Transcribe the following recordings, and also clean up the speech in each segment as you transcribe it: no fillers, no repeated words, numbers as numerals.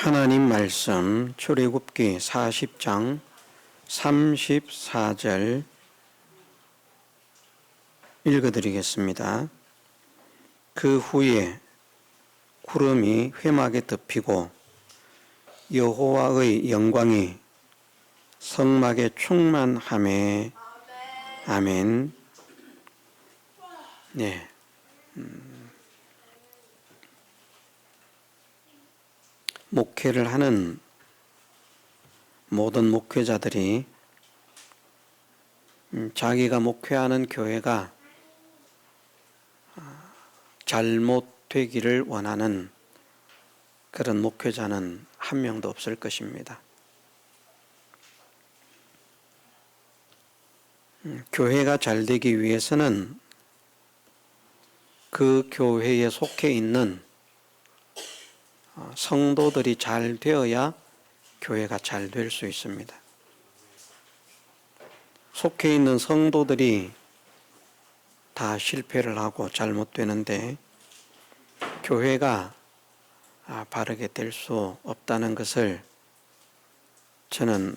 하나님 말씀 출애굽기 40장 34절 읽어드리겠습니다. 그 후에 구름이 회막에 덮이고 여호와의 영광이 성막에 충만하매 아멘. 네. 목회를 하는 모든 목회자들이 자기가 목회하는 교회가 잘못되기를 원하는 그런 목회자는 한 명도 없을 것입니다. 교회가 잘 되기 위해서는 그 교회에 속해 있는 성도들이 잘 되어야 교회가 잘 될 수 있습니다. 속해 있는 성도들이 다 실패를 하고 잘못되는데 교회가 바르게 될 수 없다는 것을 저는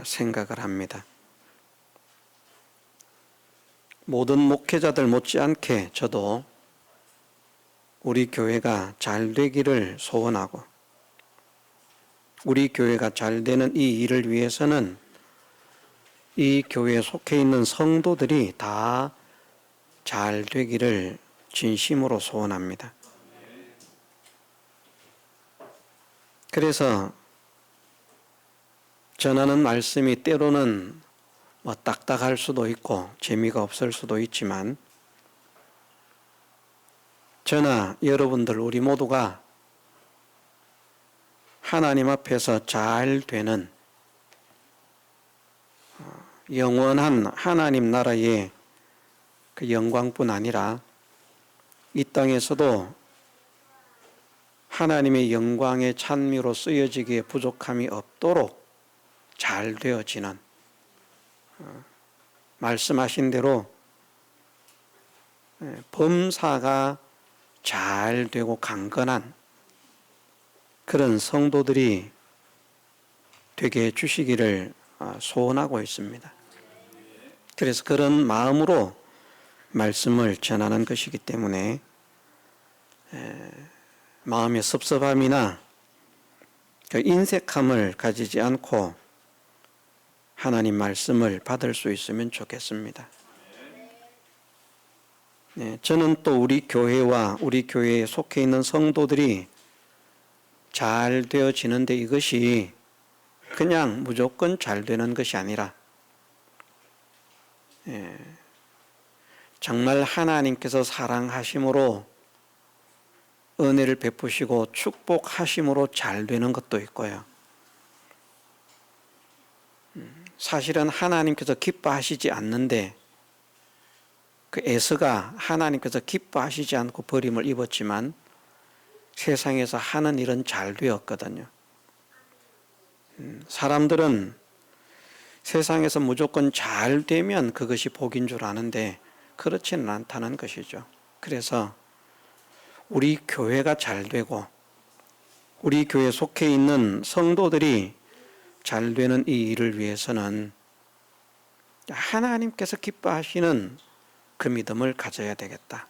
생각을 합니다. 모든 목회자들 못지않게 저도 우리 교회가 잘 되기를 소원하고 우리 교회가 잘 되는 이 일을 위해서는 이 교회에 속해 있는 성도들이 다 잘 되기를 진심으로 소원합니다. 그래서 전하는 말씀이 때로는 딱딱할 수도 있고 재미가 없을 수도 있지만 저나 여러분들 우리 모두가 하나님 앞에서 잘 되는 영원한 하나님 나라의 그 영광뿐 아니라 이 땅에서도 하나님의 영광의 찬미로 쓰여지기에 부족함이 없도록 잘 되어지는 말씀하신 대로 범사가 잘 되고 강건한 그런 성도들이 되게 해주시기를 소원하고 있습니다. 그래서 그런 마음으로 말씀을 전하는 것이기 때문에 마음의 섭섭함이나 그 인색함을 가지지 않고 하나님 말씀을 받을 수 있으면 좋겠습니다. 저는 또 우리 교회와 우리 교회에 속해 있는 성도들이 잘 되어지는데 이것이 그냥 무조건 잘 되는 것이 아니라 정말 하나님께서 사랑하심으로 은혜를 베푸시고 축복하심으로 잘 되는 것도 있고요. 사실은 하나님께서 기뻐하시지 않는데 그 에서가 하나님께서 기뻐하시지 않고 버림을 입었지만 세상에서 하는 일은 잘 되었거든요. 사람들은 세상에서 무조건 잘 되면 그것이 복인 줄 아는데 그렇지는 않다는 것이죠. 그래서 우리 교회가 잘 되고 우리 교회에 속해 있는 성도들이 잘 되는 이 일을 위해서는 하나님께서 기뻐하시는 그 믿음을 가져야 되겠다.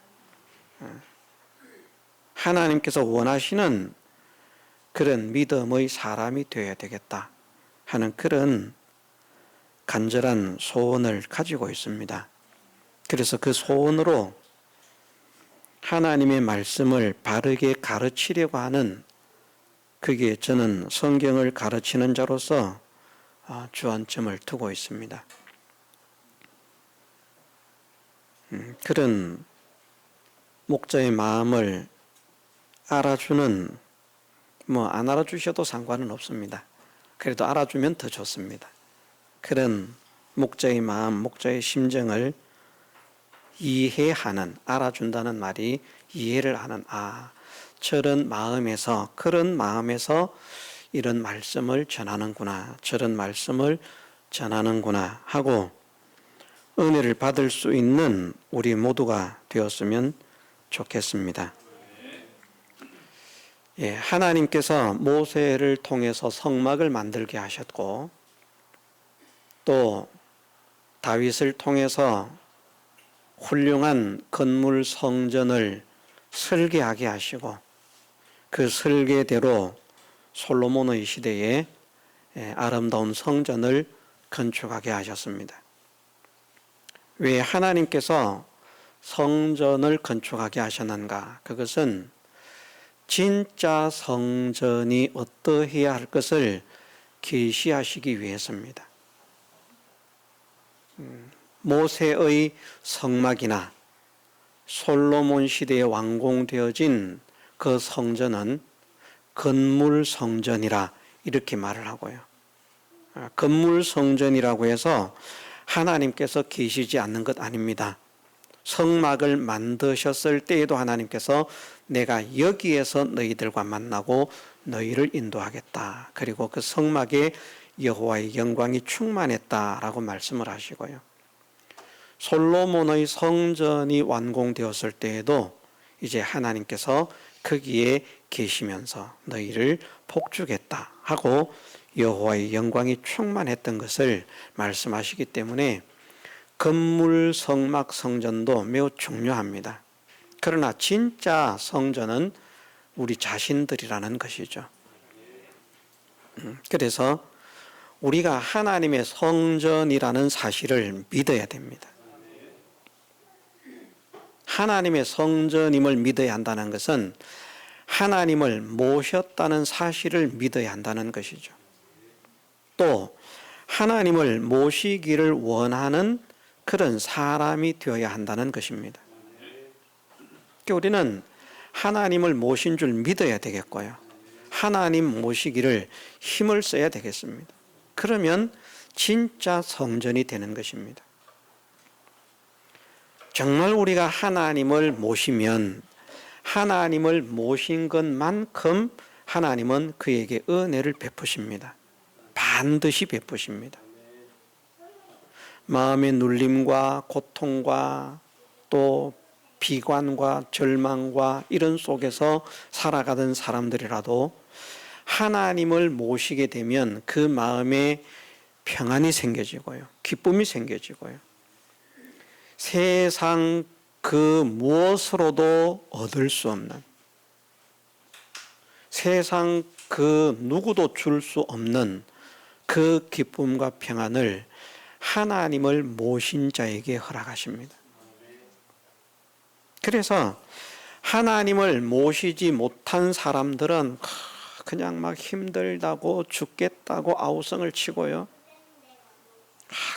하나님께서 원하시는 그런 믿음의 사람이 되어야 되겠다 하는 그런 간절한 소원을 가지고 있습니다. 그래서 그 소원으로 하나님의 말씀을 바르게 가르치려고 하는 그게 저는 성경을 가르치는 자로서 주안점을 두고 있습니다. 그런 목자의 마음을 알아주는 안 알아주셔도 상관은 없습니다. 그래도 알아주면 더 좋습니다. 그런 목자의 마음, 목자의 심정을 이해하는, 알아준다는 말이 이해를 하는 저런 마음에서 그런 마음에서 이런 말씀을 전하는구나, 저런 말씀을 전하는구나 하고 은혜를 받을 수 있는 우리 모두가 되었으면 좋겠습니다. 하나님께서 모세를 통해서 성막을 만들게 하셨고 또 다윗을 통해서 훌륭한 건물 성전을 설계하게 하시고 그 설계대로 솔로몬의 시대에 아름다운 성전을 건축하게 하셨습니다. 왜 하나님께서 성전을 건축하게 하셨는가? 그것은 진짜 성전이 어떠해야 할 것을 계시하시기 위해서입니다. 모세의 성막이나 솔로몬 시대에 완공되어진 그 성전은 건물 성전이라 이렇게 말을 하고요. 건물 성전이라고 해서 하나님께서 계시지 않는 것 아닙니다. 성막을 만드셨을 때에도 하나님께서 내가 여기에서 너희들과 만나고 너희를 인도하겠다. 그리고 그 성막에 여호와의 영광이 충만했다라고 말씀을 하시고요. 솔로몬의 성전이 완공되었을 때에도 이제 하나님께서 거기에 계시면서 너희를 복주겠다 하고 여호와의 영광이 충만했던 것을 말씀하시기 때문에 건물 성막 성전도 매우 중요합니다. 그러나 진짜 성전은 우리 자신들이라는 것이죠. 그래서 우리가 하나님의 성전이라는 사실을 믿어야 됩니다. 하나님의 성전임을 믿어야 한다는 것은 하나님을 모셨다는 사실을 믿어야 한다는 것이죠. 또 하나님을 모시기를 원하는 그런 사람이 되어야 한다는 것입니다. 우리는 하나님을 모신 줄 믿어야 되겠고요. 하나님 모시기를 힘을 써야 되겠습니다. 그러면 진짜 성전이 되는 것입니다. 정말 우리가 하나님을 모시면 하나님을 모신 것만큼 하나님은 그에게 은혜를 베푸십니다. 반드시 베푸십니다. 마음의 눌림과 고통과 또 비관과 절망과 이런 속에서 살아가던 사람들이라도 하나님을 모시게 되면 그 마음에 평안이 생겨지고요. 기쁨이 생겨지고요. 세상 그 무엇으로도 얻을 수 없는, 세상 그 누구도 줄 수 없는 그 기쁨과 평안을 하나님을 모신 자에게 허락하십니다. 그래서 하나님을 모시지 못한 사람들은 그냥 막 힘들다고 죽겠다고 아우성을 치고요.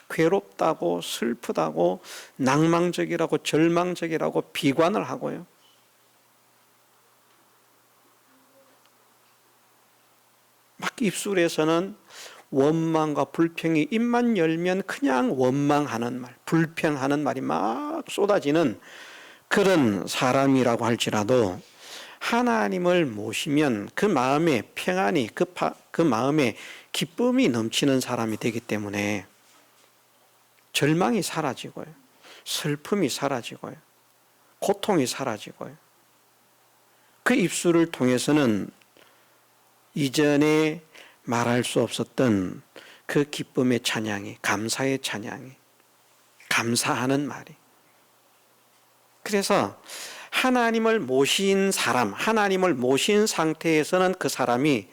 괴롭다고 슬프다고 낭망적이라고 절망적이라고 비관을 하고요. 막 입술에서는 원망과 불평이 입만 열면 그냥 원망하는 말, 불평하는 말이 막 쏟아지는 그런 사람이라고 할지라도 하나님을 모시면 그 마음에 평안이, 그 마음에 기쁨이 넘치는 사람이 되기 때문에 절망이 사라지고요. 슬픔이 사라지고요. 고통이 사라지고요. 그 입술을 통해서는 이전에 말할 수 없었던 그 기쁨의 찬양이, 감사의 찬양이, 감사하는 말이. 그래서 하나님을 모신 사람, 하나님을 모신 상태에서는 그 사람이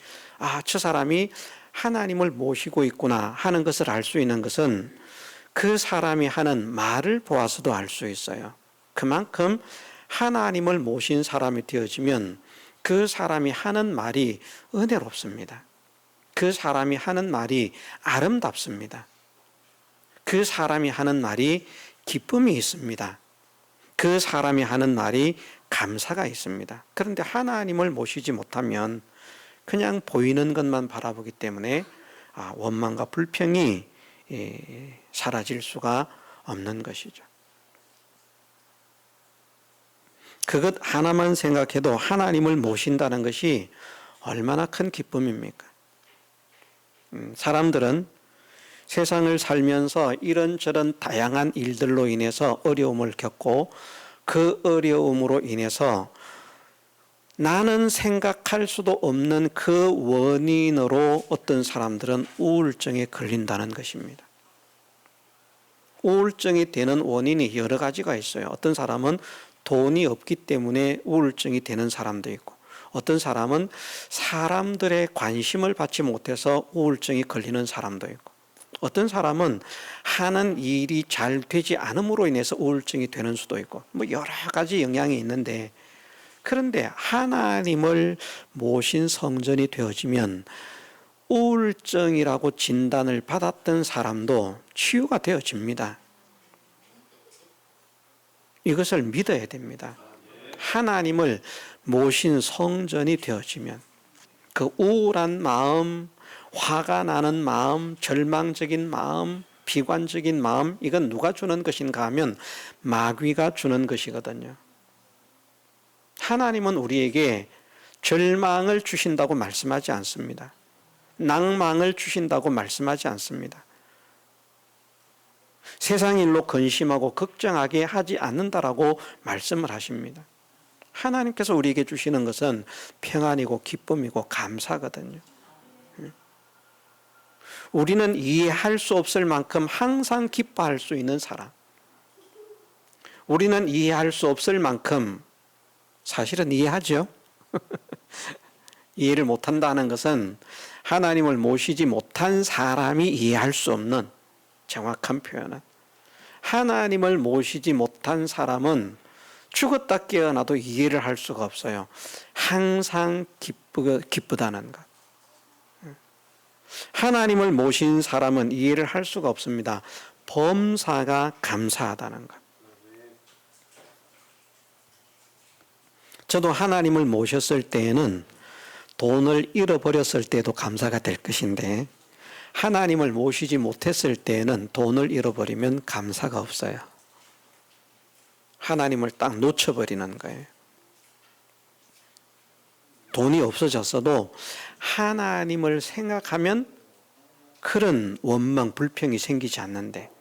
저 사람이 하나님을 모시고 있구나 하는 것을 알 수 있는 것은 그 사람이 하는 말을 보아서도 알 수 있어요. 그만큼 하나님을 모신 사람이 되어지면 그 사람이 하는 말이 은혜롭습니다. 그 사람이 하는 말이 아름답습니다. 그 사람이 하는 말이 기쁨이 있습니다. 그 사람이 하는 말이 감사가 있습니다. 그런데 하나님을 모시지 못하면 그냥 보이는 것만 바라보기 때문에 원망과 불평이 사라질 수가 없는 것이죠. 그것 하나만 생각해도 하나님을 모신다는 것이 얼마나 큰 기쁨입니까? 사람들은 세상을 살면서 이런저런 다양한 일들로 인해서 어려움을 겪고 그 어려움으로 인해서 나는 생각할 수도 없는 그 원인으로 어떤 사람들은 우울증에 걸린다는 것입니다. 우울증이 되는 원인이 여러 가지가 있어요. 어떤 사람은 돈이 없기 때문에 우울증이 되는 사람도 있고, 어떤 사람은 사람들의 관심을 받지 못해서 우울증이 걸리는 사람도 있고, 어떤 사람은 하는 일이 잘 되지 않음으로 인해서 우울증이 되는 수도 있고, 뭐 여러 가지 영향이 있는데, 그런데 하나님을 모신 성전이 되어지면 우울증이라고 진단을 받았던 사람도 치유가 되어집니다. 이것을 믿어야 됩니다. 하나님을 모신 성전이 되어지면 그 우울한 마음, 화가 나는 마음, 절망적인 마음, 비관적인 마음, 이건 누가 주는 것인가 하면 마귀가 주는 것이거든요. 하나님은 우리에게 절망을 주신다고 말씀하지 않습니다. 낭망을 주신다고 말씀하지 않습니다. 세상 일로 근심하고 걱정하게 하지 않는다라고 말씀을 하십니다. 하나님께서 우리에게 주시는 것은 평안이고 기쁨이고 감사거든요. 우리는 이해할 수 없을 만큼 항상 기뻐할 수 있는 사람. 우리는 이해할 수 없을 만큼, 사실은 이해하죠. 이해를 못한다는 것은 하나님을 모시지 못한 사람이 이해할 수 없는, 정확한 표현은 하나님을 모시지 못한 사람은 죽었다 깨어나도 이해를 할 수가 없어요. 항상 기쁘다는 것. 하나님을 모신 사람은 이해를 할 수가 없습니다. 범사가 감사하다는 것. 저도 하나님을 모셨을 때에는 돈을 잃어버렸을 때도 감사가 될 것인데, 하나님을 모시지 못했을 때에는 돈을 잃어버리면 감사가 없어요. 하나님을 딱 놓쳐버리는 거예요. 돈이 없어졌어도 하나님을 생각하면 그런 원망, 불평이 생기지 않는데,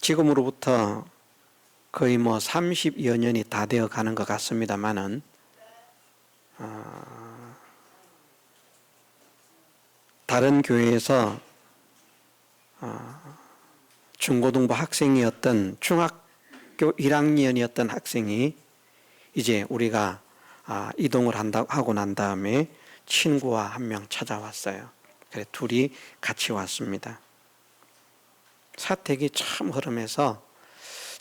지금으로부터 거의 30여 년이 다 되어 가는 것 같습니다만은, 다른 교회에서 중고등부 학생이었던, 중학교 1학년이었던 학생이 이제 우리가 이동을 하고 난 다음에 친구와 한 명 찾아왔어요. 그래 둘이 같이 왔습니다. 사택이 참 흐름해서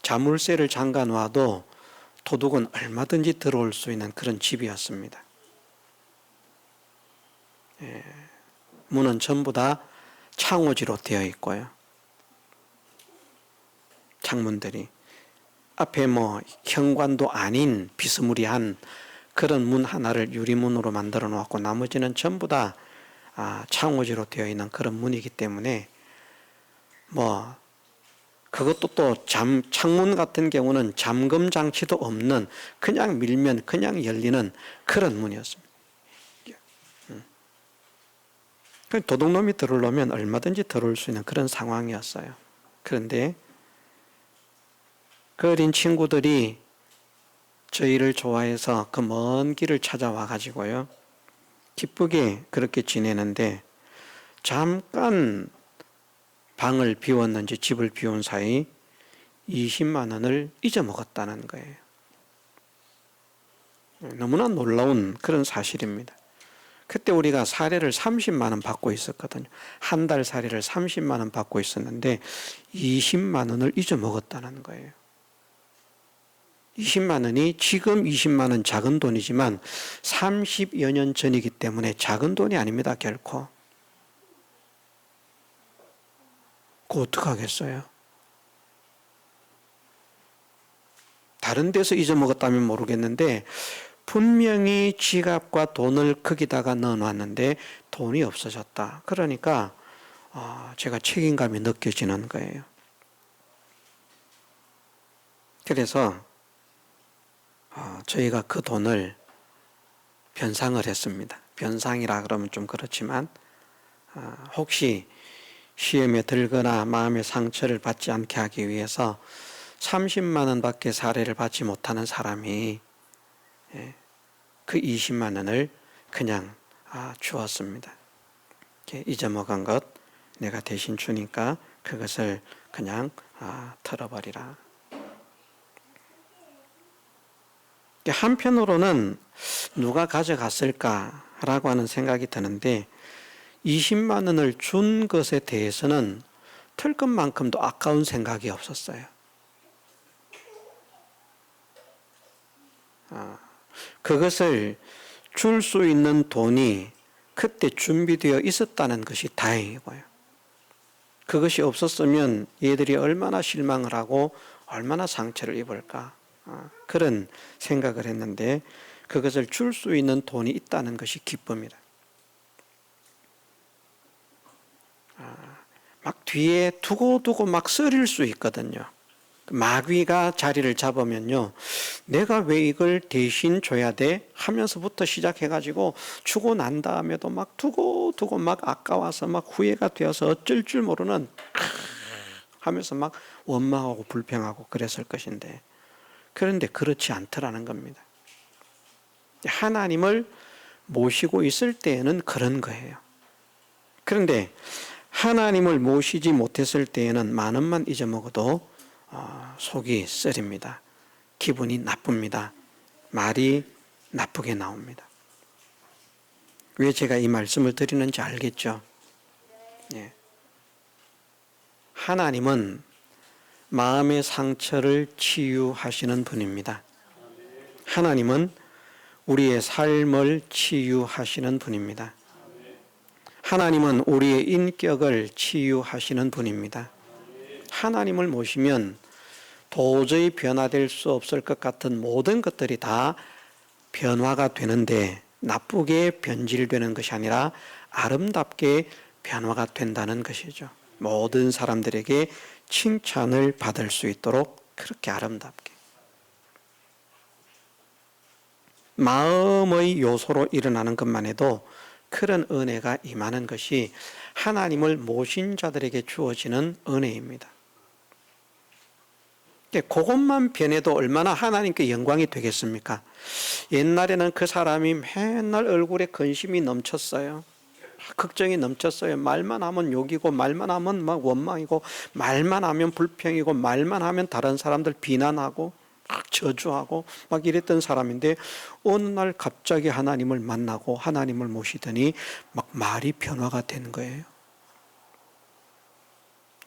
자물쇠를 잠가 놔도 도둑은 얼마든지 들어올 수 있는 그런 집이었습니다. 문은 전부 다 창호지로 되어 있고요. 창문들이 앞에 현관도 아닌 비스무리한 그런 문 하나를 유리문으로 만들어 놓았고, 나머지는 전부 다 창호지로 되어 있는 그런 문이기 때문에 그것도 또 창문 같은 경우는 잠금 장치도 없는, 그냥 밀면 그냥 열리는 그런 문이었습니다. 도둑놈이 들어오려면 얼마든지 들어올 수 있는 그런 상황이었어요. 그런데 그 어린 친구들이 저희를 좋아해서 그 먼 길을 찾아와 가지고요, 기쁘게 그렇게 지내는데, 잠깐 방을 비웠는지 집을 비운 사이 20만 원을 잊어먹었다는 거예요. 너무나 놀라운 그런 사실입니다. 그때 우리가 사례를 30만 원 받고 있었거든요. 한 달 사례를 30만 원 받고 있었는데 20만 원을 잊어먹었다는 거예요. 20만 원이 지금 20만 원 작은 돈이지만 30여 년 전이기 때문에 작은 돈이 아닙니다, 결코. 그거 어떡하겠어요? 다른 데서 잊어먹었다면 모르겠는데 분명히 지갑과 돈을 거기다가 넣어놨는데 돈이 없어졌다. 그러니까 제가 책임감이 느껴지는 거예요. 그래서 저희가 그 돈을 변상을 했습니다. 변상이라 그러면 좀 그렇지만 혹시 시험에 들거나 마음의 상처를 받지 않게 하기 위해서 30만 원밖에 사례를 받지 못하는 사람이 그 20만 원을 그냥 주었습니다. 잊어먹은 것 내가 대신 주니까 그것을 그냥 털어버리라. 한편으로는 누가 가져갔을까라고 하는 생각이 드는데 20만 원을 준 것에 대해서는 털 것만큼도 아까운 생각이 없었어요. 그것을 줄 수 있는 돈이 그때 준비되어 있었다는 것이 다행이고요. 그것이 없었으면 얘들이 얼마나 실망을 하고 얼마나 상처를 입을까 그런 생각을 했는데 그것을 줄 수 있는 돈이 있다는 것이 기쁨이다. 막 뒤에 두고 막 쓰릴 수 있거든요. 마귀가 자리를 잡으면요, 내가 왜 이걸 대신 줘야 돼? 하면서부터 시작해가지고 주고 난 다음에도 막 두고 막 아까워서 막 후회가 되어서 어쩔 줄 모르는 하면서 막 원망하고 불평하고 그랬을 것인데, 그런데 그렇지 않더라는 겁니다. 하나님을 모시고 있을 때에는 그런 거예요. 그런데 하나님을 모시지 못했을 때에는 만 원만 잊어먹어도 속이 쓰립니다. 기분이 나쁩니다. 말이 나쁘게 나옵니다. 왜 제가 이 말씀을 드리는지 알겠죠? 예. 하나님은 마음의 상처를 치유하시는 분입니다. 하나님은 우리의 삶을 치유하시는 분입니다. 하나님은 우리의 인격을 치유하시는 분입니다. 하나님을 모시면 도저히 변화될 수 없을 것 같은 모든 것들이 다 변화가 되는데 나쁘게 변질되는 것이 아니라 아름답게 변화가 된다는 것이죠. 모든 사람들에게 칭찬을 받을 수 있도록 그렇게 아름답게. 마음의 요소로 일어나는 것만 해도 그런 은혜가 임하는 것이 하나님을 모신 자들에게 주어지는 은혜입니다. 그것만 변해도 얼마나 하나님께 영광이 되겠습니까? 옛날에는 그 사람이 맨날 얼굴에 근심이 넘쳤어요. 걱정이 넘쳤어요. 말만 하면 욕이고 말만 하면 막 원망이고 말만 하면 불평이고 말만 하면 다른 사람들 비난하고 막 저주하고 막 이랬던 사람인데 어느 날 갑자기 하나님을 만나고 하나님을 모시더니 막 말이 변화가 된 거예요.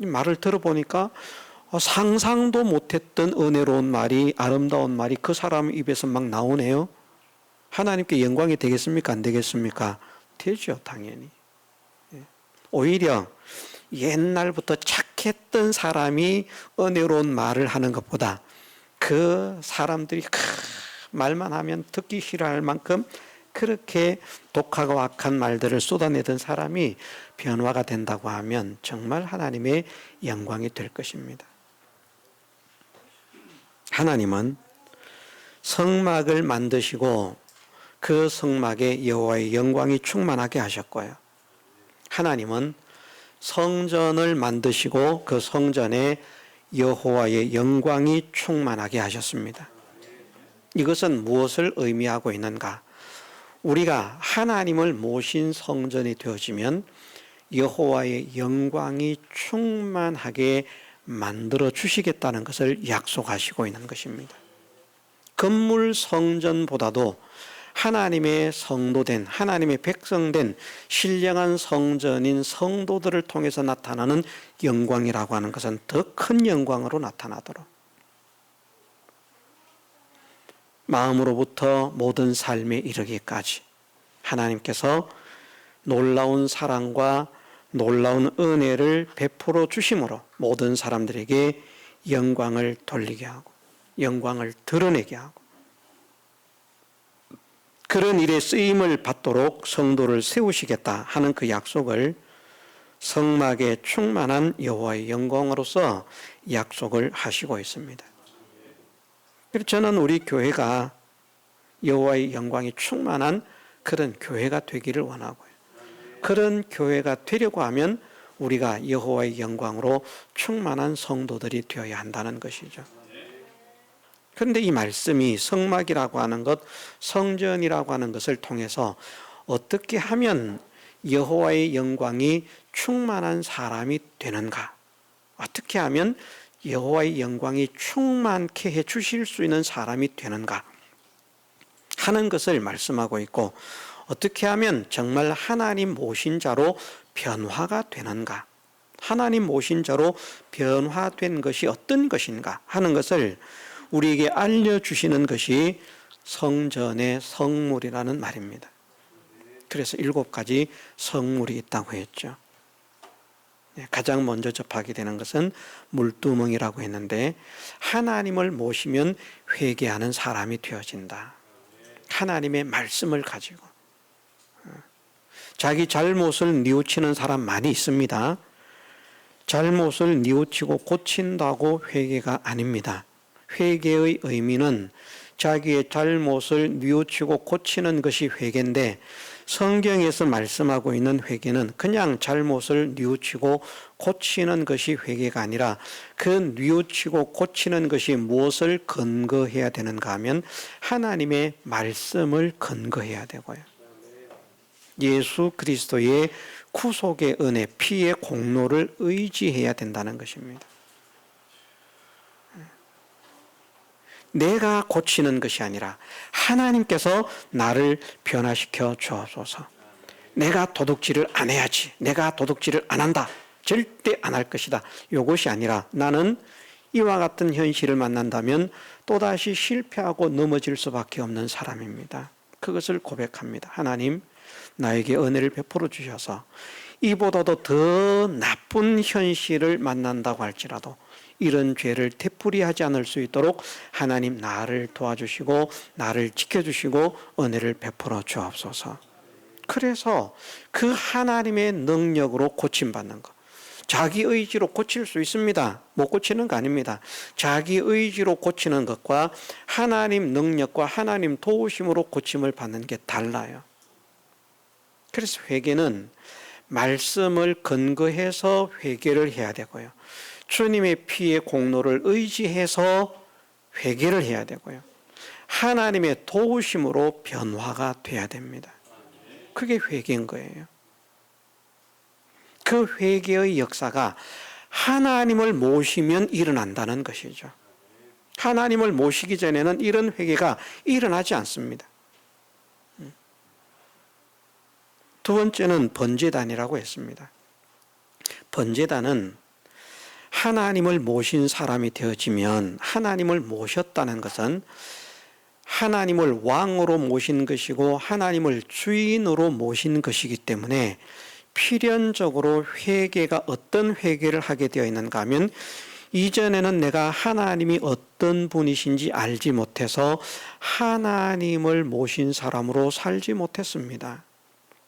이 말을 들어보니까 상상도 못했던 은혜로운 말이, 아름다운 말이 그 사람 입에서 막 나오네요. 하나님께 영광이 되겠습니까? 안 되겠습니까? 되죠, 당연히. 오히려 옛날부터 착했던 사람이 은혜로운 말을 하는 것보다 그 사람들이 말만 하면 듣기 싫어할 만큼 그렇게 독하고 악한 말들을 쏟아내던 사람이 변화가 된다고 하면 정말 하나님의 영광이 될 것입니다. 하나님은 성막을 만드시고 그 성막에 여호와의 영광이 충만하게 하셨고요. 하나님은 성전을 만드시고 그 성전에 여호와의 영광이 충만하게 하셨습니다. 이것은 무엇을 의미하고 있는가? 우리가 하나님을 모신 성전이 되어지면 여호와의 영광이 충만하게 만들어 주시겠다는 것을 약속하시고 있는 것입니다. 건물 성전보다도 하나님의 성도된, 하나님의 백성된 신령한 성전인 성도들을 통해서 나타나는 영광이라고 하는 것은 더 큰 영광으로 나타나도록 마음으로부터 모든 삶에 이르기까지 하나님께서 놀라운 사랑과 놀라운 은혜를 베풀어 주심으로 모든 사람들에게 영광을 돌리게 하고 영광을 드러내게 하고 그런 일에 쓰임을 받도록 성도를 세우시겠다 하는 그 약속을 성막에 충만한 여호와의 영광으로서 약속을 하시고 있습니다. 그래서 저는 우리 교회가 여호와의 영광이 충만한 그런 교회가 되기를 원하고요. 그런 교회가 되려고 하면 우리가 여호와의 영광으로 충만한 성도들이 되어야 한다는 것이죠. 그런데 이 말씀이 성막이라고 하는 것, 성전이라고 하는 것을 통해서 어떻게 하면 여호와의 영광이 충만한 사람이 되는가? 어떻게 하면 여호와의 영광이 충만케 해 주실 수 있는 사람이 되는가 하는 것을 말씀하고 있고, 어떻게 하면 정말 하나님 모신 자로 변화가 되는가, 하나님 모신 자로 변화된 것이 어떤 것인가 하는 것을 우리에게 알려주시는 것이 성전의 성물이라는 말입니다. 그래서 7가지 성물이 있다고 했죠. 가장 먼저 접하게 되는 것은 물두멍이라고 했는데, 하나님을 모시면 회개하는 사람이 되어진다. 하나님의 말씀을 가지고 자기 잘못을 뉘우치는 사람 많이 있습니다. 잘못을 뉘우치고 고친다고 회개가 아닙니다. 회개의 의미는 자기의 잘못을 뉘우치고 고치는 것이 회개인데, 성경에서 말씀하고 있는 회개는 그냥 잘못을 뉘우치고 고치는 것이 회개가 아니라, 그 뉘우치고 고치는 것이 무엇을 근거해야 되는가 하면 하나님의 말씀을 근거해야 되고요, 예수 그리스도의 구속의 은혜, 피의 공로를 의지해야 된다는 것입니다. 내가 고치는 것이 아니라 하나님께서 나를 변화시켜 주옵소서. 내가 도둑질을 안 해야지, 내가 도둑질을 안 한다, 절대 안 할 것이다, 이것이 아니라 나는 이와 같은 현실을 만난다면 또다시 실패하고 넘어질 수밖에 없는 사람입니다. 그것을 고백합니다. 하나님, 나에게 은혜를 베풀어 주셔서 이보다도 더 나쁜 현실을 만난다고 할지라도 이런 죄를 되풀이하지 않을 수 있도록 하나님 나를 도와주시고 나를 지켜주시고 은혜를 베풀어 주옵소서. 그래서 그 하나님의 능력으로 고침받는 것, 자기 의지로 고칠 수 있습니다. 못 고치는 거 아닙니다. 자기 의지로 고치는 것과 하나님 능력과 하나님 도우심으로 고침을 받는 게 달라요. 그래서 회개는 말씀을 근거해서 회개를 해야 되고요, 주님의 피의 공로를 의지해서 회개를 해야 되고요, 하나님의 도우심으로 변화가 돼야 됩니다. 그게 회개인 거예요. 그 회개의 역사가 하나님을 모시면 일어난다는 것이죠. 하나님을 모시기 전에는 이런 회개가 일어나지 않습니다. 두 번째는 번제단이라고 했습니다. 번제단은 하나님을 모신 사람이 되어지면, 하나님을 모셨다는 것은 하나님을 왕으로 모신 것이고 하나님을 주인으로 모신 것이기 때문에 필연적으로 회개가 어떤 회개를 하게 되어 있는가 하면, 이전에는 내가 하나님이 어떤 분이신지 알지 못해서 하나님을 모신 사람으로 살지 못했습니다.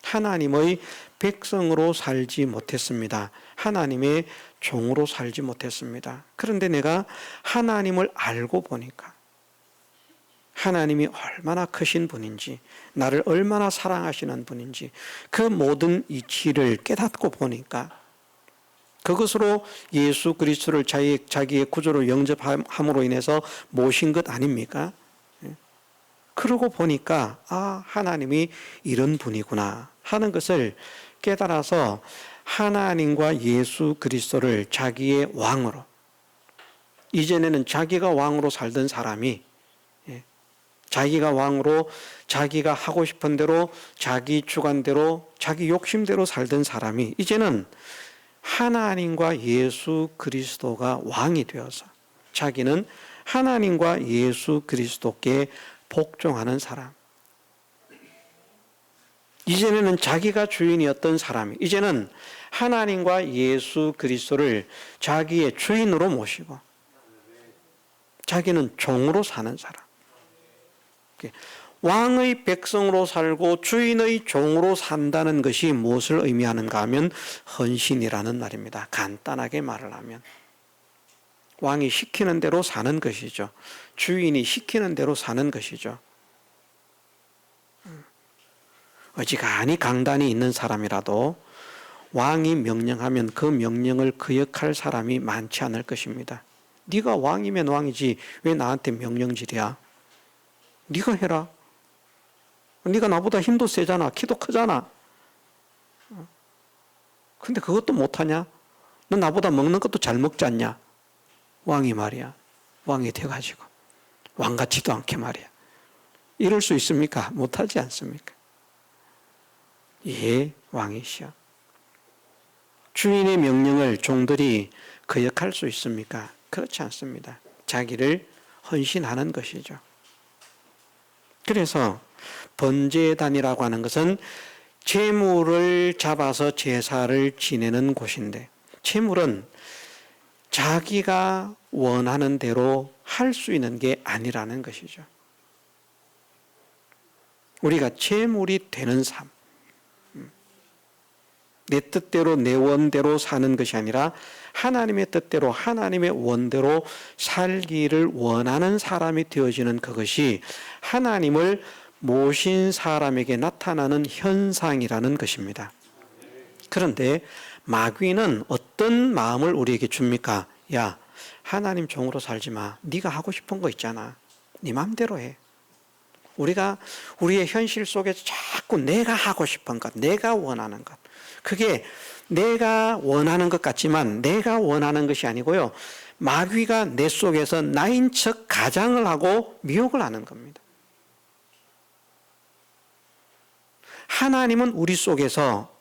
하나님의 백성으로 살지 못했습니다. 하나님의 종으로 살지 못했습니다. 그런데 내가 하나님을 알고 보니까 하나님이 얼마나 크신 분인지, 나를 얼마나 사랑하시는 분인지 그 모든 이치를 깨닫고 보니까, 그것으로 예수 그리스도를 자기의 구주로 영접함으로 인해서 모신 것 아닙니까? 그러고 보니까 하나님이 이런 분이구나 하는 것을 깨달아서 하나님과 예수 그리스도를 자기의 왕으로, 이전에는 자기가 왕으로 살던 사람이 자기가 왕으로 자기가 하고 싶은 대로 자기 주관대로 자기 욕심대로 살던 사람이 이제는 하나님과 예수 그리스도가 왕이 되어서 자기는 하나님과 예수 그리스도께 복종하는 사람, 이전에는 자기가 주인이었던 사람이 이제는 하나님과 예수 그리스도를 자기의 주인으로 모시고 자기는 종으로 사는 사람, 왕의 백성으로 살고 주인의 종으로 산다는 것이 무엇을 의미하는가 하면 헌신이라는 말입니다. 간단하게 말을 하면 왕이 시키는 대로 사는 것이죠. 주인이 시키는 대로 사는 것이죠. 어지간히 강단이 있는 사람이라도 왕이 명령하면 그 명령을 거역할 사람이 많지 않을 것입니다. 네가 왕이면 왕이지 왜 나한테 명령질이야? 네가 해라. 네가 나보다 힘도 세잖아. 키도 크잖아. 근데 그것도 못하냐? 너 나보다 먹는 것도 잘 먹지 않냐? 왕이 말이야. 왕이 돼가지고 왕 같지도 않게 말이야. 이럴 수 있습니까? 못하지 않습니까? 예, 왕이시여. 주인의 명령을 종들이 거역할 수 있습니까? 그렇지 않습니다. 자기를 헌신하는 것이죠. 그래서 번제단이라고 하는 것은 제물을 잡아서 제사를 지내는 곳인데, 제물은 자기가 원하는 대로 할 수 있는 게 아니라는 것이죠. 우리가 제물이 되는 삶, 내 뜻대로 내 원대로 사는 것이 아니라 하나님의 뜻대로 하나님의 원대로 살기를 원하는 사람이 되어지는 그것이 하나님을 모신 사람에게 나타나는 현상이라는 것입니다. 그런데 마귀는 어떤 마음을 우리에게 줍니까? 야, 하나님 종으로 살지 마. 네가 하고 싶은 거 있잖아. 네 마음대로 해. 우리가 우리의 현실 속에서 자꾸 내가 하고 싶은 것, 내가 원하는 것, 그게 내가 원하는 것 같지만 내가 원하는 것이 아니고요, 마귀가 내 속에서 나인 척 가장을 하고 미혹을 하는 겁니다. 하나님은 우리 속에서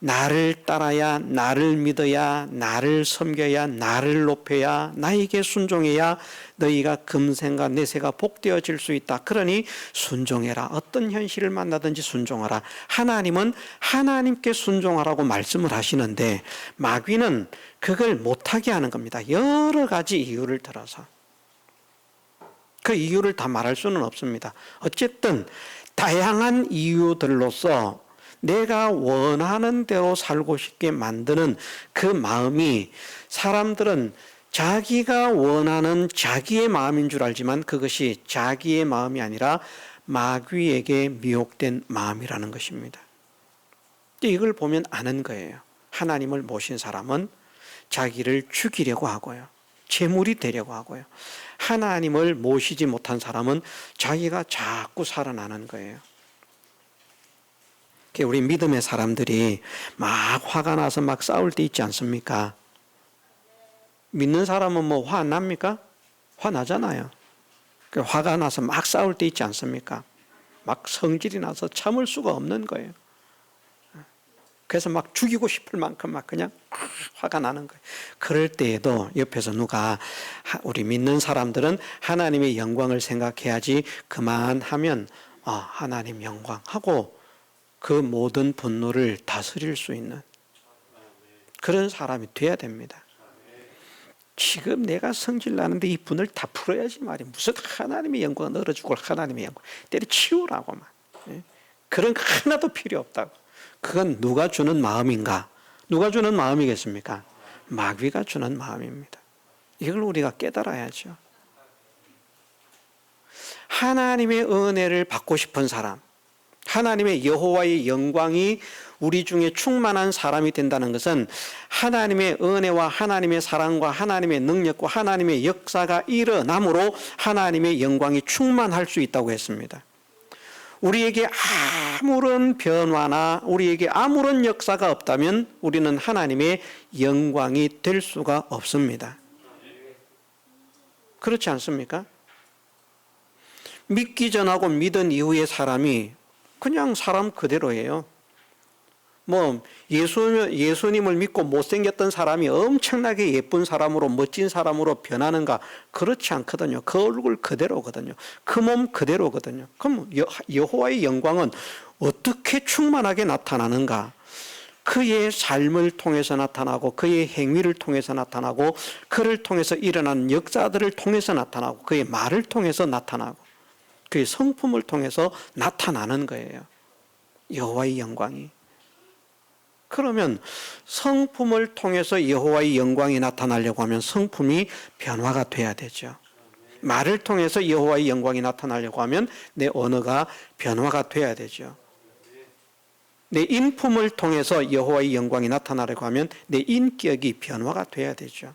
나를 따라야, 나를 믿어야, 나를 섬겨야, 나를 높여야, 나에게 순종해야 너희가 금생과 내세가 복되어질 수 있다. 그러니 순종해라. 어떤 현실을 만나든지 순종하라. 하나님은 하나님께 순종하라고 말씀을 하시는데 마귀는 그걸 못하게 하는 겁니다. 여러 가지 이유를 들어서. 그 이유를 다 말할 수는 없습니다. 어쨌든 다양한 이유들로서 내가 원하는 대로 살고 싶게 만드는 그 마음이, 사람들은 자기가 원하는 자기의 마음인 줄 알지만 그것이 자기의 마음이 아니라 마귀에게 미혹된 마음이라는 것입니다. 이걸 보면 아는 거예요. 하나님을 모신 사람은 자기를 죽이려고 하고요, 재물이 되려고 하고요. 하나님을 모시지 못한 사람은 자기가 자꾸 살아나는 거예요. 우리 믿음의 사람들이 막 화가 나서 막 싸울 때 있지 않습니까? 믿는 사람은 뭐 화 안 납니까? 화 나잖아요. 화가 나서 막 싸울 때 있지 않습니까? 막 성질이 나서 참을 수가 없는 거예요. 그래서 막 죽이고 싶을 만큼 막 그냥 화가 나는 거예요. 그럴 때에도 옆에서 누가, 우리 믿는 사람들은 하나님의 영광을 생각해야지, 그만하면 하나님 영광 하고 그 모든 분노를 다스릴 수 있는 그런 사람이 돼야 됩니다. 지금 내가 성질 나는데 이 분을 다 풀어야지 말이야. 무슨 하나님의 영광을 늘어주고 하나님의 영광 때려치우라고 막. 그런 거 하나도 필요 없다고. 그건 누가 주는 마음인가? 누가 주는 마음이겠습니까? 마귀가 주는 마음입니다. 이걸 우리가 깨달아야죠. 하나님의 은혜를 받고 싶은 사람, 하나님의 여호와의 영광이 우리 중에 충만한 사람이 된다는 것은 하나님의 은혜와 하나님의 사랑과 하나님의 능력과 하나님의 역사가 일어남으로 하나님의 영광이 충만할 수 있다고 했습니다. 우리에게 아무런 변화나 우리에게 아무런 역사가 없다면 우리는 하나님의 영광이 될 수가 없습니다. 그렇지 않습니까? 믿기 전하고 믿은 이후의 사람이 그냥 사람 그대로예요. 뭐 예수님을 믿고 못생겼던 사람이 엄청나게 예쁜 사람으로, 멋진 사람으로 변하는가? 그렇지 않거든요. 그 얼굴 그대로거든요. 그 몸 그대로거든요. 그럼 여호와의 영광은 어떻게 충만하게 나타나는가? 그의 삶을 통해서 나타나고, 그의 행위를 통해서 나타나고, 그를 통해서 일어나는 역사들을 통해서 나타나고, 그의 말을 통해서 나타나고, 그의 성품을 통해서 나타나는 거예요. 여호와의 영광이. 그러면 성품을 통해서 여호와의 영광이 나타나려고 하면 성품이 변화가 돼야 되죠. 말을 통해서 여호와의 영광이 나타나려고 하면 내 언어가 변화가 돼야 되죠. 내 인품을 통해서 여호와의 영광이 나타나려고 하면 내 인격이 변화가 돼야 되죠.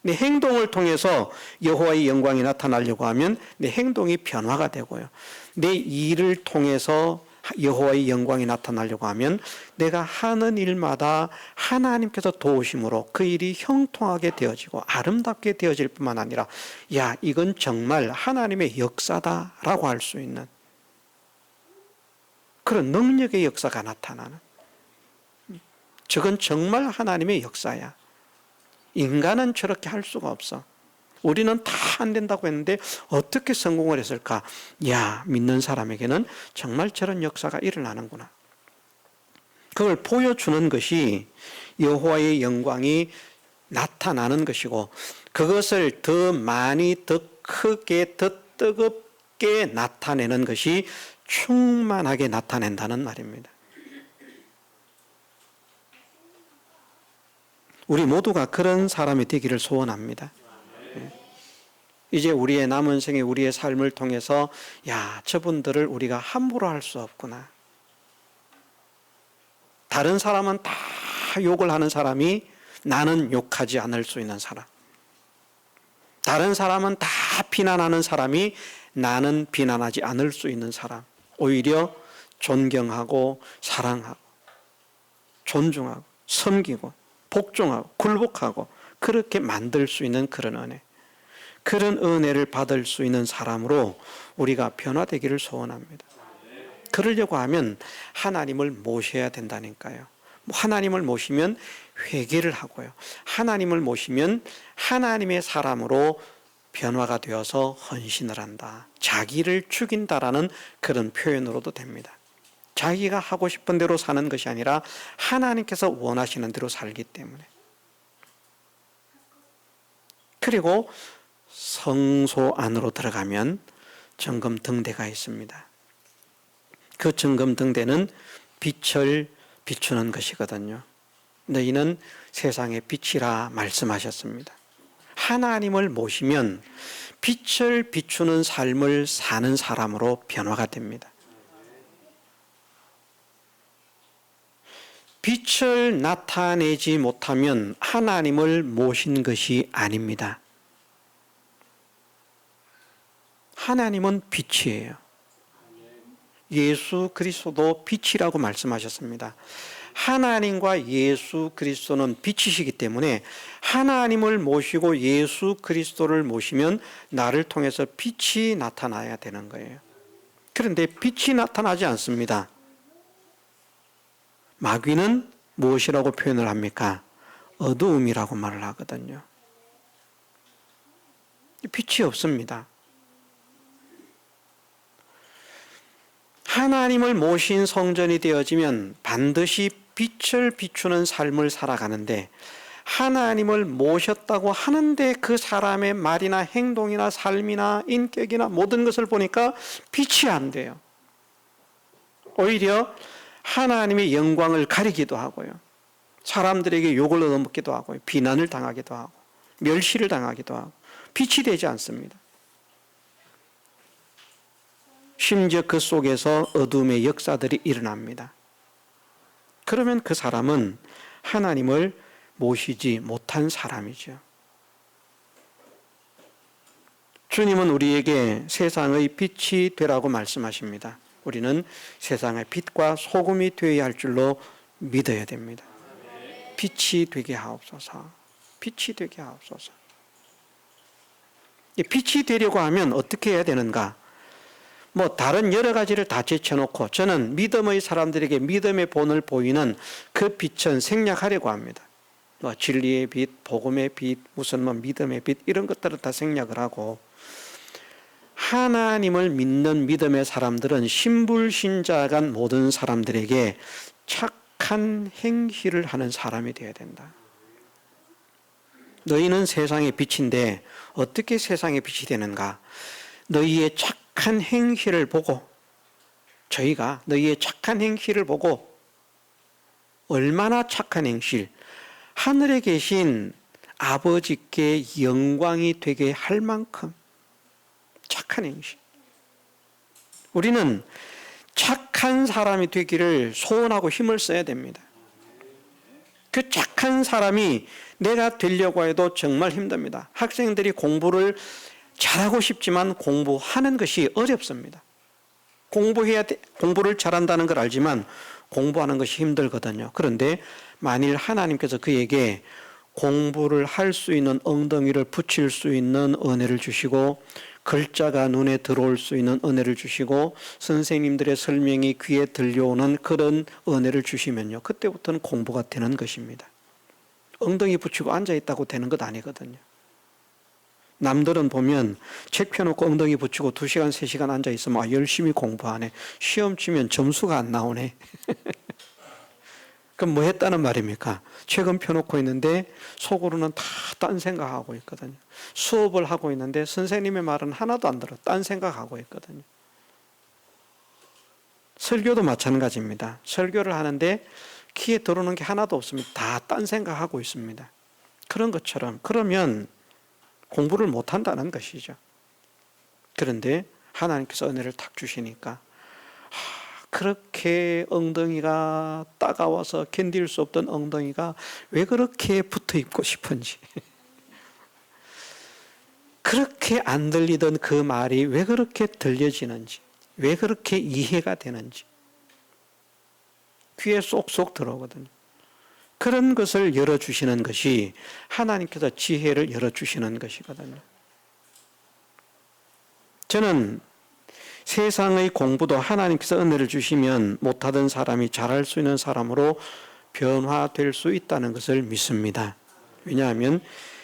내 행동을 통해서 여호와의 영광이 나타나려고 하면 내 행동이 변화가 되고요. 내 일을 통해서 여호와의 영광이 나타나려고 하면 내가 하는 일마다 하나님께서 도우심으로 그 일이 형통하게 되어지고 아름답게 되어질 뿐만 아니라 야, 이건 정말 하나님의 역사다라고 할 수 있는 그런 능력의 역사가 나타나는, 저건 정말 하나님의 역사야. 인간은 저렇게 할 수가 없어. 우리는 다 안 된다고 했는데 어떻게 성공을 했을까? 야, 믿는 사람에게는 정말 저런 역사가 일어나는구나. 그걸 보여주는 것이 여호와의 영광이 나타나는 것이고, 그것을 더 많이, 더 크게, 더 뜨겁게 나타내는 것이 충만하게 나타낸다는 말입니다. 우리 모두가 그런 사람이 되기를 소원합니다. 이제 우리의 남은 생에 우리의 삶을 통해서 야, 저분들을 우리가 함부로 할 수 없구나. 다른 사람은 다 욕을 하는 사람이 나는 욕하지 않을 수 있는 사람. 다른 사람은 다 비난하는 사람이 나는 비난하지 않을 수 있는 사람. 오히려 존경하고 사랑하고 존중하고 섬기고 복종하고 굴복하고 그렇게 만들 수 있는 그런 은혜, 그런 은혜를 받을 수 있는 사람으로 우리가 변화되기를 소원합니다. 그러려고 하면 하나님을 모셔야 된다니까요. 하나님을 모시면 회개를 하고요. 하나님을 모시면 하나님의 사람으로 변화가 되어서 헌신을 한다. 자기를 죽인다라는 그런 표현으로도 됩니다. 자기가 하고 싶은 대로 사는 것이 아니라 하나님께서 원하시는 대로 살기 때문에. 그리고 성소 안으로 들어가면 정금등대가 있습니다. 그 정금등대는 빛을 비추는 것이거든요. 너희는 세상의 빛이라 말씀하셨습니다. 하나님을 모시면 빛을 비추는 삶을 사는 사람으로 변화가 됩니다. 빛을 나타내지 못하면 하나님을 모신 것이 아닙니다. 하나님은 빛이에요. 예수 그리스도도 빛이라고 말씀하셨습니다. 하나님과 예수 그리스도는 빛이시기 때문에 하나님을 모시고 예수 그리스도를 모시면 나를 통해서 빛이 나타나야 되는 거예요. 그런데 빛이 나타나지 않습니다. 마귀는 무엇이라고 표현을 합니까? 어두움이라고 말을 하거든요. 빛이 없습니다. 하나님을 모신 성전이 되어지면 반드시 빛을 비추는 삶을 살아가는데, 하나님을 모셨다고 하는데 그 사람의 말이나 행동이나 삶이나 인격이나 모든 것을 보니까 빛이 안 돼요. 오히려 하나님의 영광을 가리기도 하고요. 사람들에게 욕을 얻어먹기도 하고요. 비난을 당하기도 하고 멸시를 당하기도 하고 빛이 되지 않습니다. 심지어 그 속에서 어둠의 역사들이 일어납니다. 그러면 그 사람은 하나님을 모시지 못한 사람이죠. 주님은 우리에게 세상의 빛이 되라고 말씀하십니다. 우리는 세상의 빛과 소금이 되어야 할 줄로 믿어야 됩니다. 빛이 되게 하옵소서. 빛이 되게 하옵소서. 빛이 되려고 하면 어떻게 해야 되는가? 다른 여러 가지를 다 제쳐놓고 저는 믿음의 사람들에게 믿음의 본을 보이는 그 빛은 생략하려고 합니다. 진리의 빛, 복음의 빛, 무슨 믿음의 빛 이런 것들을 다 생략을 하고, 하나님을 믿는 믿음의 사람들은 신불신자간 모든 사람들에게 착한 행실을 하는 사람이 되어야 된다. 너희는 세상의 빛인데 어떻게 세상의 빛이 되는가? 너희의 착한 행실을 보고, 저희가 너희의 착한 행실을 보고, 얼마나 착한 행실, 하늘에 계신 아버지께 영광이 되게 할 만큼 착한 행실. 우리는 착한 사람이 되기를 소원하고 힘을 써야 됩니다. 그 착한 사람이 내가 되려고 해도 정말 힘듭니다. 학생들이 공부를 잘하고 싶지만 공부하는 것이 어렵습니다. 공부를 잘한다는 걸 알지만 공부하는 것이 힘들거든요. 그런데 만일 하나님께서 그에게 공부를 할 수 있는 엉덩이를 붙일 수 있는 은혜를 주시고 글자가 눈에 들어올 수 있는 은혜를 주시고 선생님들의 설명이 귀에 들려오는 그런 은혜를 주시면요, 그때부터는 공부가 되는 것입니다. 엉덩이 붙이고 앉아있다고 되는 것 아니거든요. 남들은 보면 책 펴놓고 엉덩이 붙이고 2시간, 3시간 앉아있으면 열심히 공부하네. 시험 치면 점수가 안 나오네. 그럼 뭐 했다는 말입니까? 책은 펴놓고 있는데 속으로는 다 딴 생각하고 있거든요. 수업을 하고 있는데 선생님의 말은 하나도 안 들어. 딴 생각하고 있거든요. 설교도 마찬가지입니다. 설교를 하는데 귀에 들어오는 게 하나도 없습니다. 다 딴 생각하고 있습니다. 그런 것처럼 그러면 공부를 못한다는 것이죠. 그런데 하나님께서 은혜를 탁 주시니까 그렇게 엉덩이가 따가워서 견딜 수 없던 엉덩이가 왜 그렇게 붙어 있고 싶은지, 그렇게 안 들리던 그 말이 왜 그렇게 들려지는지, 왜 그렇게 이해가 되는지 귀에 쏙쏙 들어오거든요. 그런 것을 열어주시는 것이 하나님께서 지혜를 열어주시는 것이거든요. 저는 세상의 공부도 하나님께서 은혜를 주시면 못하던 사람이 잘할 수 있는 사람으로 변화될 수 있다는 것을 믿습니다. 왜냐하면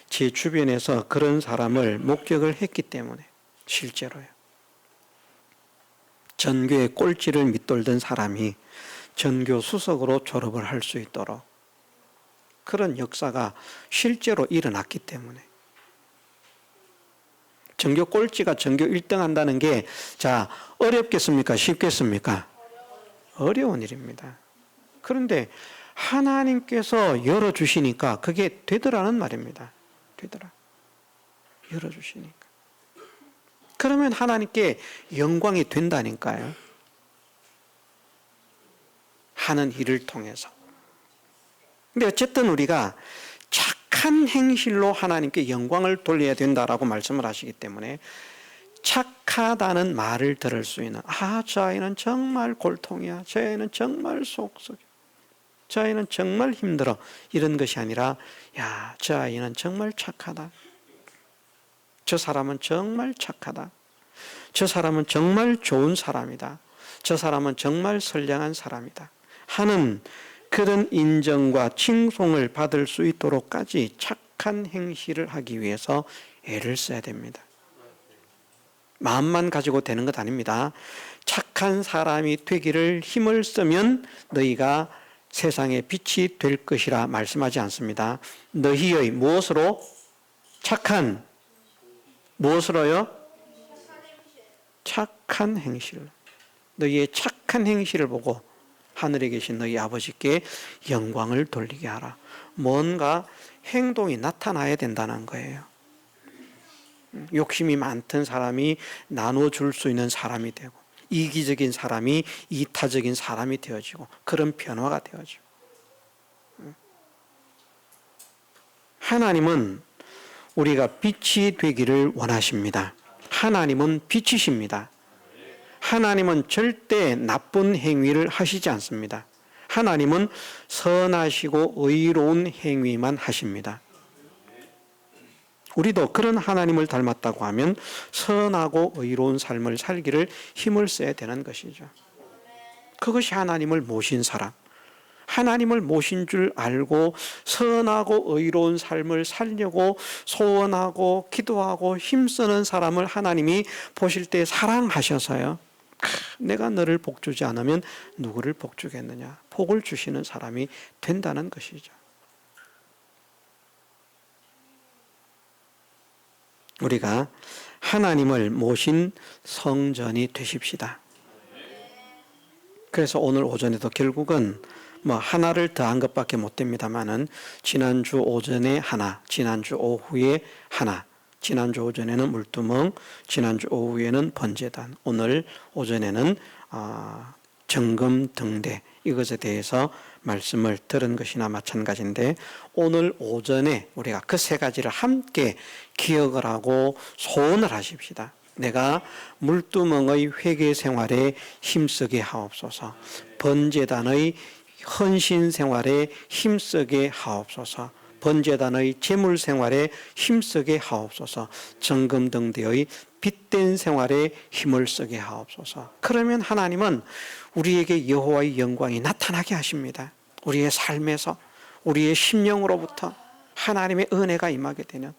제 주변에서 그런 사람을 목격을 했기 때문에. 실제로요. 전교의 꼴찌를 밑돌던 사람이 전교 수석으로 졸업을 할 수 있도록 그런 역사가 실제로 일어났기 때문에. 전교 꼴찌가 전교 1등 한다는 게, 자, 어렵겠습니까? 쉽겠습니까? 어려운 일입니다. 그런데 하나님께서 열어주시니까 그게 되더라는 말입니다. 되더라. 열어주시니까. 그러면 하나님께 영광이 된다니까요. 하는 일을 통해서. 근데 어쨌든 우리가 착한 행실로 하나님께 영광을 돌려야 된다라고 말씀을 하시기 때문에 착하다는 말을 들을 수 있는, 저 아이는 정말 골통이야. 저 아이는 정말 속썩여. 저 아이는 정말 힘들어. 이런 것이 아니라, 저 아이는 정말 착하다. 저 사람은 정말 착하다. 저 사람은 정말 좋은 사람이다. 저 사람은 정말 선량한 사람이다. 하는 그런 인정과 칭송을 받을 수 있도록까지 착한 행실을 하기 위해서 애를 써야 됩니다. 마음만 가지고 되는 것 아닙니다. 착한 사람이 되기를 힘을 쓰면 너희가 세상의 빛이 될 것이라 말씀하지 않습니다. 너희의 무엇으로? 착한, 무엇으로요? 착한 행실. 너희의 착한 행실을 보고 하늘에 계신 너희 아버지께 영광을 돌리게 하라. 뭔가 행동이 나타나야 된다는 거예요. 욕심이 많던 사람이 나눠줄 수 있는 사람이 되고, 이기적인 사람이 이타적인 사람이 되어지고, 그런 변화가 되어지고. 하나님은 우리가 빛이 되기를 원하십니다. 하나님은 빛이십니다. 하나님은 절대 나쁜 행위를 하시지 않습니다. 하나님은 선하시고 의로운 행위만 하십니다. 우리도 그런 하나님을 닮았다고 하면 선하고 의로운 삶을 살기를 힘을 써야 되는 것이죠. 그것이 하나님을 모신 사람, 하나님을 모신 줄 알고 선하고 의로운 삶을 살려고 소원하고 기도하고 힘쓰는 사람을 하나님이 보실 때 사랑하셔서요, 내가 너를 복주지 않으면 누구를 복주겠느냐, 복을 주시는 사람이 된다는 것이죠. 우리가 하나님을 모신 성전이 되십시다. 그래서 오늘 오전에도 결국은 하나를 더한 것밖에 못 됩니다만은, 지난주 오전에 하나, 지난주 오후에 하나, 지난주 오전에는 물두멍, 지난주 오후에는 번제단, 오늘 오전에는 정금등대 이것에 대해서 말씀을 들은 것이나 마찬가지인데 오늘 오전에 우리가 그 세 가지를 함께 기억을 하고 소원을 하십시다. 내가 물두멍의 회개 생활에 힘쓰게 하옵소서. 번제단의 헌신 생활에 힘쓰게 하옵소서. 번제단의 재물 생활에 힘쓰게 하옵소서. 정금등대의 빛된 생활에 힘을 쓰게 하옵소서. 그러면 하나님은 우리에게 여호와의 영광이 나타나게 하십니다. 우리의 삶에서, 우리의 심령으로부터 하나님의 은혜가 임하게 되는,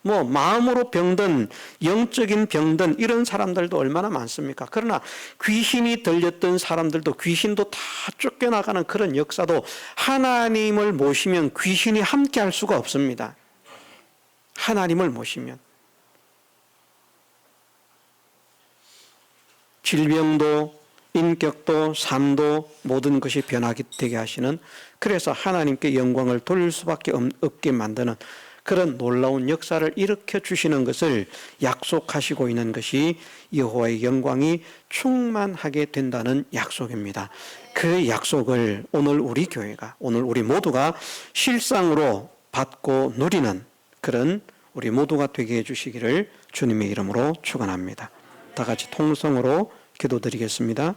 마음으로 병든, 영적인 병든 이런 사람들도 얼마나 많습니까? 그러나 귀신이 들렸던 사람들도 귀신도 다 쫓겨나가는 그런 역사도 하나님을 모시면 귀신이 함께 할 수가 없습니다. 하나님을 모시면. 질병도 인격도 삶도 모든 것이 변하게 되게 하시는, 그래서 하나님께 영광을 돌릴 수밖에 없게 만드는 그런 놀라운 역사를 일으켜 주시는 것을 약속하시고 있는 것이 여호와의 영광이 충만하게 된다는 약속입니다. 그 약속을 오늘 우리 교회가, 오늘 우리 모두가 실상으로 받고 누리는 그런 우리 모두가 되게 해주시기를 주님의 이름으로 축원합니다. 다 같이 통성으로 기도드리겠습니다.